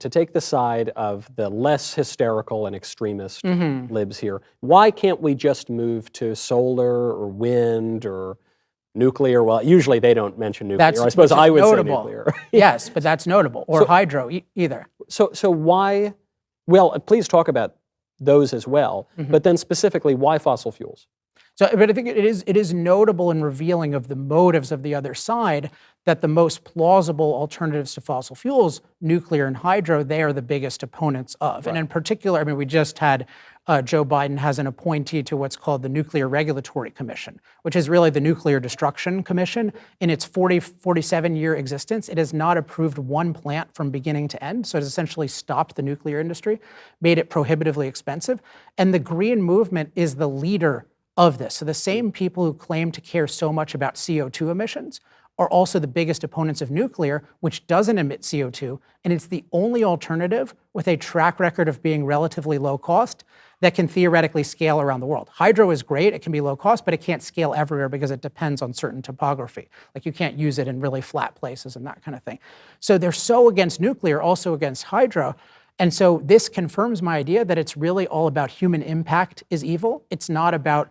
to take the side of the less hysterical and extremist libs here, why can't we just move to solar or wind or nuclear? Well, usually they don't mention nuclear. I suppose I would notable. say nuclear. Yes, but that's notable. Or hydro either. So why, well, please talk about those as well, but then specifically, why fossil fuels? So, but I think it is notable and revealing of the motives of the other side that the most plausible alternatives to fossil fuels, nuclear and hydro, they are the biggest opponents of. Right. And in particular, I mean, we just had Joe Biden has an appointee to what's called the Nuclear Regulatory Commission, which is really the Nuclear Destruction Commission. In its 47-year existence, it has not approved one plant from beginning to end. So it has essentially stopped the nuclear industry, made it prohibitively expensive. And the green movement is the leader of this. So the same people who claim to care so much about CO2 emissions are also the biggest opponents of nuclear, which doesn't emit CO2, and it's the only alternative with a track record of being relatively low cost that can theoretically scale around the world. Hydro is great, it can be low cost, but it can't scale everywhere because it depends on certain topography. Like you can't use it in really flat places and that kind of thing. So they're so against nuclear, also against hydro. And so this confirms my idea that it's really all about human impact is evil. It's not about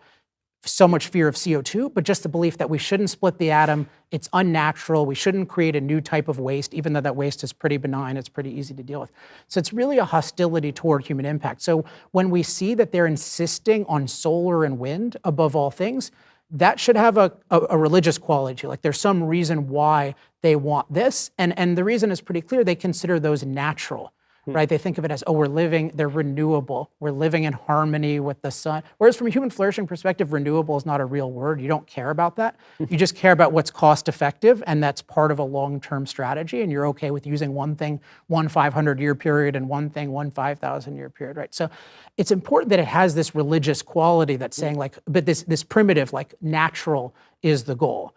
so much fear of CO2, but just the belief that we shouldn't split the atom, it's unnatural, we shouldn't create a new type of waste, even though that waste is pretty benign, it's pretty easy to deal with. So it's really a hostility toward human impact. So when we see that they're insisting on solar and wind above all things, that should have a religious quality to it. Like there's some reason why they want this, and the reason is pretty clear. They consider those natural. Right? They think of it as, they're renewable. We're living in harmony with the sun. Whereas from a human flourishing perspective, renewable is not a real word. You don't care about that. You just care about what's cost effective, and that's part of a long-term strategy, and you're okay with using one thing, one 500-year period, and one thing, one 5,000-year period, right? So it's important that it has this religious quality that's saying like, but this primitive, like natural is the goal.